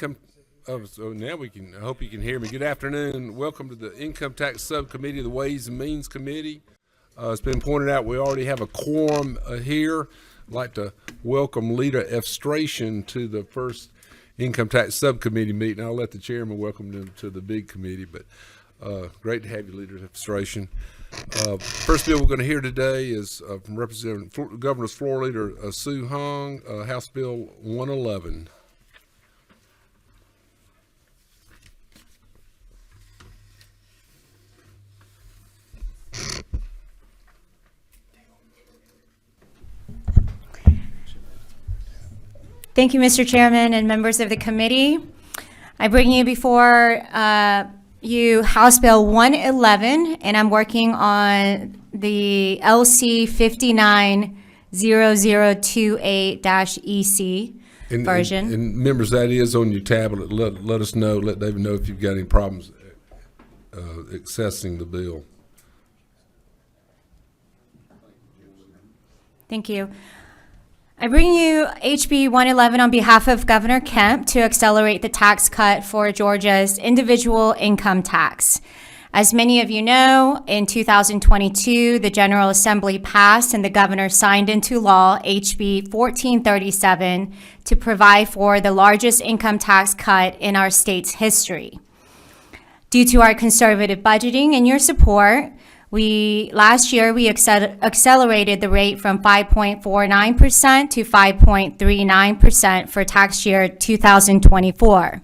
income. Oh, so now we can. I hope you can hear me. Good afternoon. Welcome to the Income Tax Subcommittee of the Ways and Means Committee. It's been pointed out we already have a quorum here. I'd like to welcome Lita Efstration to the first Income Tax Subcommittee meeting. I'll let the chairman welcome them to the big committee, but great to have you, Lita Efstration. First bill we're going to hear today is from Representative Governor's Floor Leader Sue Hong, House Bill 111. Thank you, Mr. Chairman and members of the committee. I bring you before you House Bill 111, and I'm working on the LC 590028-EC version. And members, that is on your tablet. Let us know. Let David know if you've got any problems accessing the bill. Thank you. I bring you HB 111 on behalf of Governor Kemp to accelerate the tax cut for Georgia's individual income tax. As many of you know, in 2022, the General Assembly passed and the governor signed into law HB 1437 to provide for the largest income tax cut in our state's history. Due to our conservative budgeting and your support, last year we accelerated the rate from 5.49% to 5.39% for tax year 2024.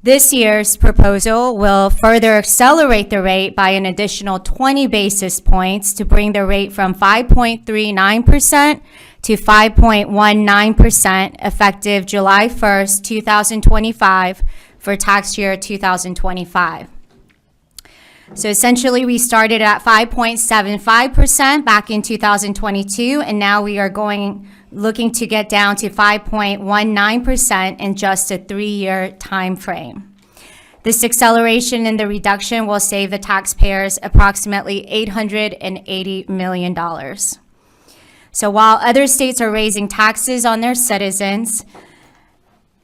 This year's proposal will further accelerate the rate by an additional 20 basis points to bring the rate from 5.39% to 5.19% effective July 1st, 2025 for tax year 2025. So essentially, we started at 5.75% back in 2022, and now we are looking to get down to 5.19% in just a 3-year time frame. This acceleration in the reduction will save the taxpayers approximately $880 million. So while other states are raising taxes on their citizens,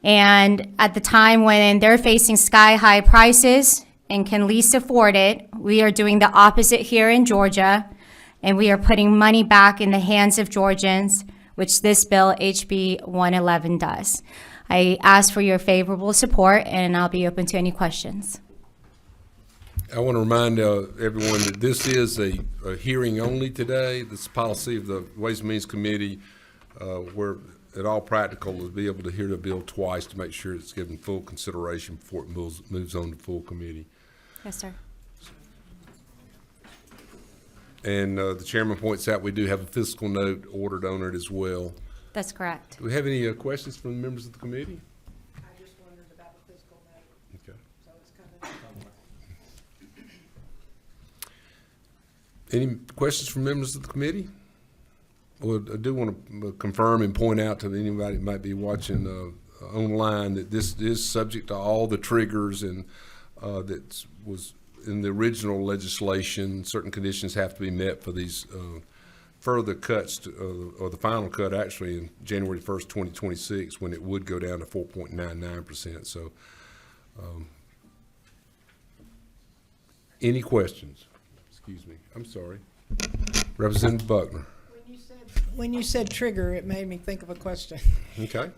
and at the time when they're facing sky-high prices and can least afford it, we are doing the opposite here in Georgia, and we are putting money back in the hands of Georgians, which this bill, HB 111, does. I ask for your favorable support, and I'll be open to any questions. I want to remind everyone that this is a hearing only today. This is policy of the Ways and Means Committee, where at all practical is be able to hear the bill twice to make sure it's given full consideration before it moves on to full committee. Yes, sir. And the chairman points out we do have a fiscal note ordered on it as well. That's correct. Do we have any questions from the members of the committee? I just wondered about the fiscal note. Okay. So it's coming. Any questions from members of the committee? Well, I do want to confirm and point out to anybody that might be watching online that this is subject to all the triggers and that was in the original legislation. Certain conditions have to be met for these further cuts or the final cut actually in January 1st, 2026, when it would go down to 4.99%. So any questions? Excuse me. I'm sorry. Representative Buckner. When you said trigger, it made me think of a question. Okay.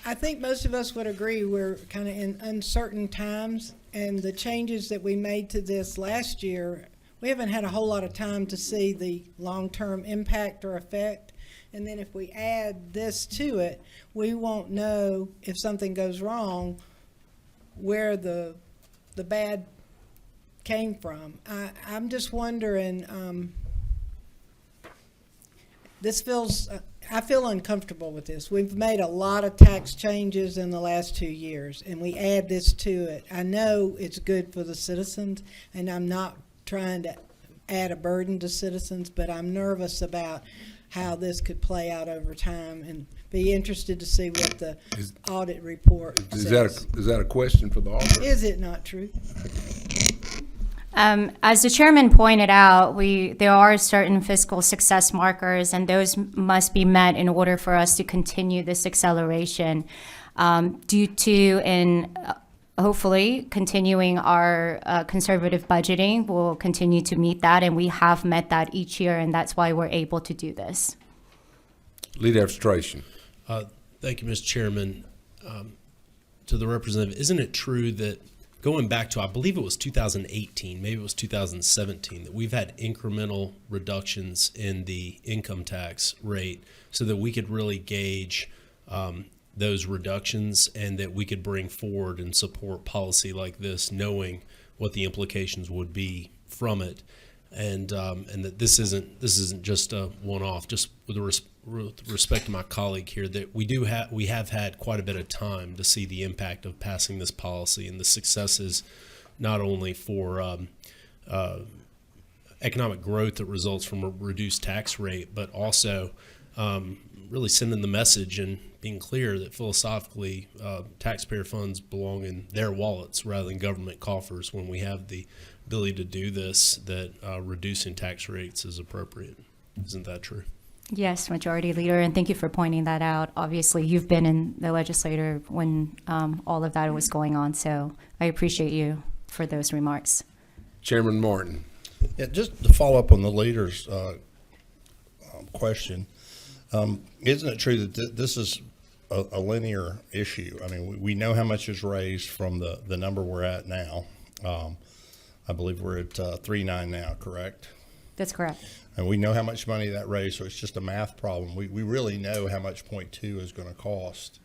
I think most of us would agree we're kind of in uncertain times, and the changes that we made to this last year, we haven't had a whole lot of time to see the long-term impact or effect. And then if we add this to it, we won't know if something goes wrong where the bad came from. I'm just wondering, this feels, I feel uncomfortable with this. We've made a lot of tax changes in the last 2 years, and we add this to it. I know it's good for the citizens, and I'm not trying to add a burden to citizens, but I'm nervous about how this could play out over time, and be interested to see what the audit report says. Is that a question for the auditor? Is it not true? As the chairman pointed out, there are certain fiscal success markers, and those must be met in order for us to continue this acceleration. Due to hopefully continuing our conservative budgeting, we'll continue to meet that, and we have met that each year, and that's why we're able to do this. Lead demonstration. Thank you, Mr. Chairman. To the representative, isn't it true that going back to, I believe it was 2018, maybe it was 2017, that we've had incremental reductions in the income tax rate so that we could really gauge those reductions and that we could bring forward and support policy like this, knowing what the implications would be from it, and that this isn't just a one-off. Just with respect to my colleague here, that we have had quite a bit of time to see the impact of passing this policy and the successes, not only for economic growth that results from a reduced tax rate, but also really sending the message and being clear that philosophically taxpayer funds belong in their wallets rather than government coffers when we have the ability to do this, that reducing tax rates is appropriate. Isn't that true? Yes, Majority Leader, and thank you for pointing that out. Obviously, you've been in the legislature when all of that was going on, so I appreciate you for those remarks. Chairman Martin. Yeah, just to follow up on the leader's question, isn't it true that this is a linear issue? I mean, we know how much is raised from the number we're at now. I believe we're at 3.9 now, correct? That's correct. And we know how much money that raised, so it's just a math problem. We really know how much .2 is going to cost.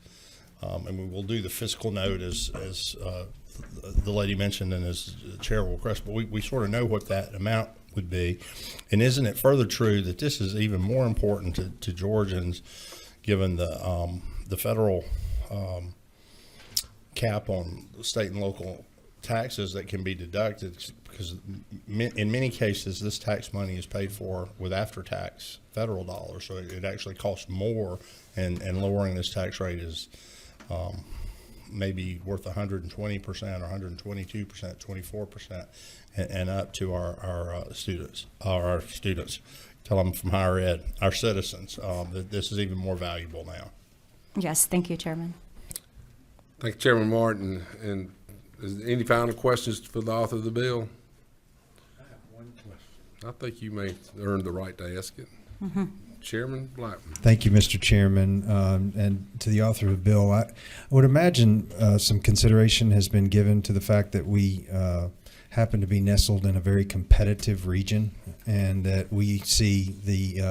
And we will do the fiscal note as the lady mentioned and as the chair will request, but we sort of know what that amount would be. And isn't it further true that this is even more important to Georgians, given the federal cap on state and local taxes that can be deducted, because in many cases this tax money is paid for with after-tax federal dollars, so it actually costs more, and lowering this tax rate is maybe worth 120% or 122%, 24%, and up to our students, tell them from higher ed, our citizens, that this is even more valuable now. Yes, thank you, Chairman. Thank you, Chairman Martin. And is there any final questions for the author of the bill? I have one question. I think you may earn the right to ask it. Chairman Blackman. Thank you, Mr. Chairman. And to the author of the bill, I would imagine some consideration has been given to the fact that we happen to be nestled in a very competitive region, and that we see the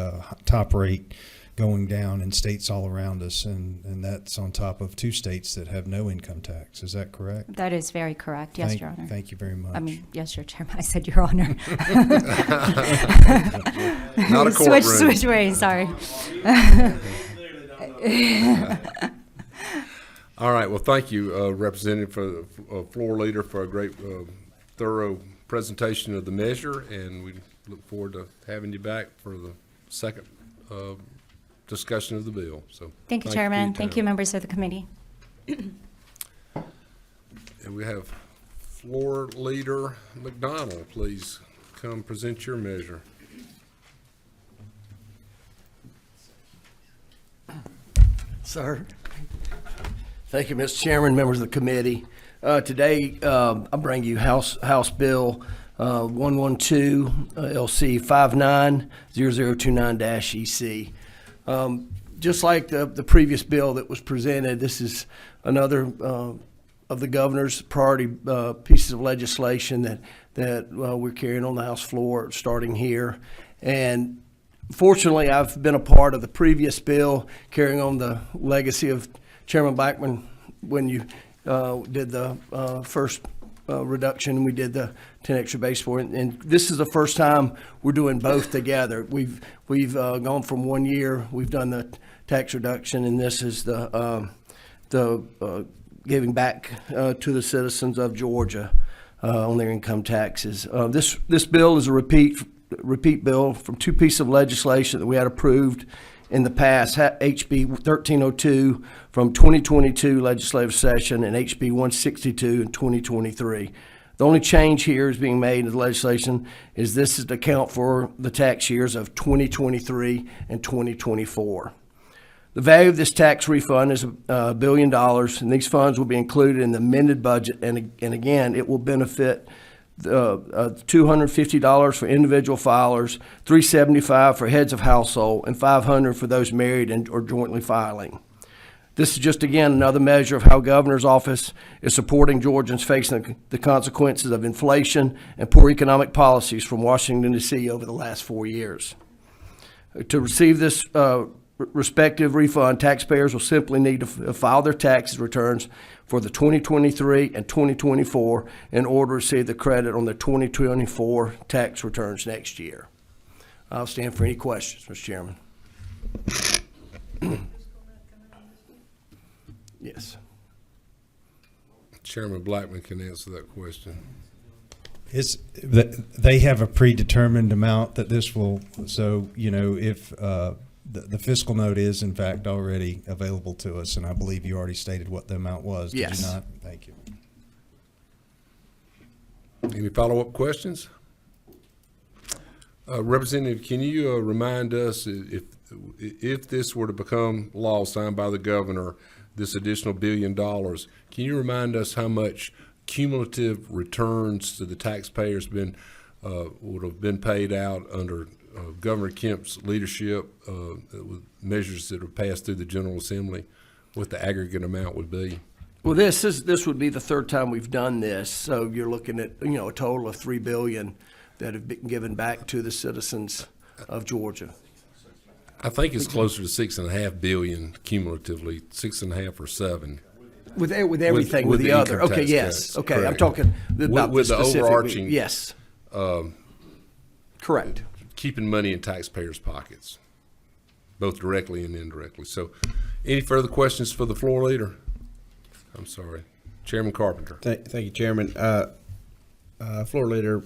top rate going down in states all around us, and that's on top of 2 states that have no income tax. Is that correct? That is very correct. Yes, Your Honor. Thank you very much. I mean, yes, Your Chairman. I said Your Honor. Not a courtroom. Switch ways, sorry. All right. Well, thank you, Representative, for floor leader, for a great, thorough presentation of the measure, and we look forward to having you back for the second discussion of the bill. So Thank you, Chairman. Thank you, members of the committee. And we have floor leader McDonald. Please come present your measure. Sir. Thank you, Mr. Chairman, members of the committee. Today, I bring you House Bill 112 LC 590029-EC. Just like the previous bill that was presented, this is another of the governor's priority pieces of legislation that we're carrying on the House floor, starting here. And fortunately, I've been a part of the previous bill, carrying on the legacy of Chairman Blackman when you did the first reduction. We did the 10 extra base for it, and this is the first time we're doing both together. We've gone from 1 year, we've done the tax reduction, and this is the giving back to the citizens of Georgia on their income taxes. This bill is a repeat bill from 2 pieces of legislation that we had approved in the past, HB 1302 from 2022 legislative session and HB 162 in 2023. The only change here is being made in the legislation is this is to account for the tax years of 2023 and 2024. The value of this tax refund is $1 billion, and these funds will be included in the amended budget. And again, it will benefit $250 for individual filers, $375 for heads of household, and $500 for those married or jointly filing. This is just, again, another measure of how Governor's office is supporting Georgians facing the consequences of inflation and poor economic policies from Washington, D.C. over the last 4 years. To receive this respective refund, taxpayers will simply need to file their tax returns for the 2023 and 2024 in order to receive the credit on the 2024 tax returns next year. I'll stand for any questions, Mr. Chairman. Yes. Chairman Blackman can answer that question. They have a predetermined amount that this will, so, you know, if the fiscal note is in fact already available to us, and I believe you already stated what the amount was, did Yes. you not? Thank you. Any follow-up questions? Representative, can you remind us if this were to become law signed by the governor, this additional $1 billion, can you remind us how much cumulative returns to the taxpayers would have been paid out under Governor Kemp's leadership with measures that are passed through the General Assembly, what the aggregate amount would be? Well, this would be the third time we've done this, so you're looking at, you know, a total of $3 billion that have been given back to the citizens of Georgia. I think it's closer to $6.5 billion cumulatively, 6.5 or 7. With everything, with the the other. income Okay, tax yes. cuts, Okay, I'm correct. talking about With the the specific. overarching, Yes. Correct. keeping money in taxpayers' pockets, both directly and indirectly. So, any further questions for the floor leader? I'm sorry, Chairman Carpenter. Thank you, Chairman. Floor leader,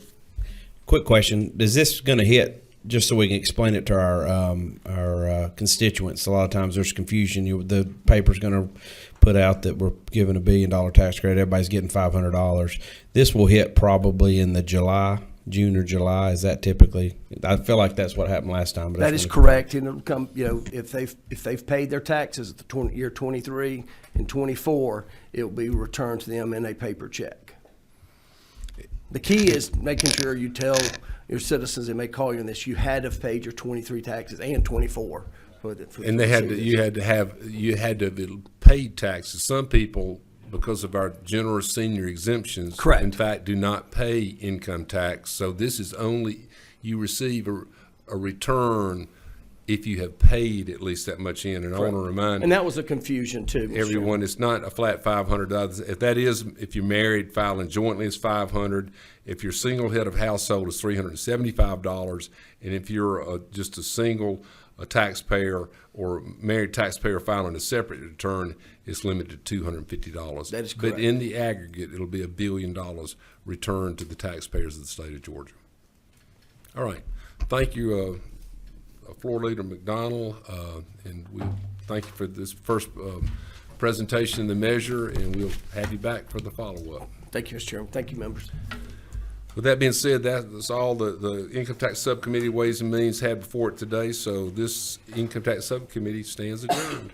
quick question. Is this going to hit, just so we can explain it to our constituents? A lot of times there's confusion. The paper's going to put out that we're giving $1 billion tax credit. Everybody's getting $500. This will hit probably in the June or July. Is that typically? I feel like that's what happened last time. But That is correct, and it'll come, you know, if they've paid their taxes at the year 23 and 24, it will be returned to them in a paper check. The key is making sure you tell your citizens, they may call you on this, you had to have paid your 23 taxes and 24. And you had to have paid taxes. Some people, because of our generous senior exemptions, Correct. in fact, do not pay income tax. So this is only, you receive a return if you have paid at least that much in. And I want to remind And that was a confusion too, Mr. everyone, it's not a flat $500. If that is, if you're married, filing jointly, it's $500. If you're single head of household, it's $375. And if you're just a single taxpayer or married taxpayer filing a separate return, it's limited to $250. That is But correct. in the aggregate, it'll be $1 billion returned to the taxpayers of the state of Georgia. All right. Thank you, Floor Leader McDonald, and we thank you for this first presentation of the measure, and we'll have you back for the follow-up. Thank you, Mr. Chairman. Thank you, members. With that being said, that's all the Income Tax Subcommittee Ways and Means had before it today, so this Income Tax Subcommittee stands adjourned.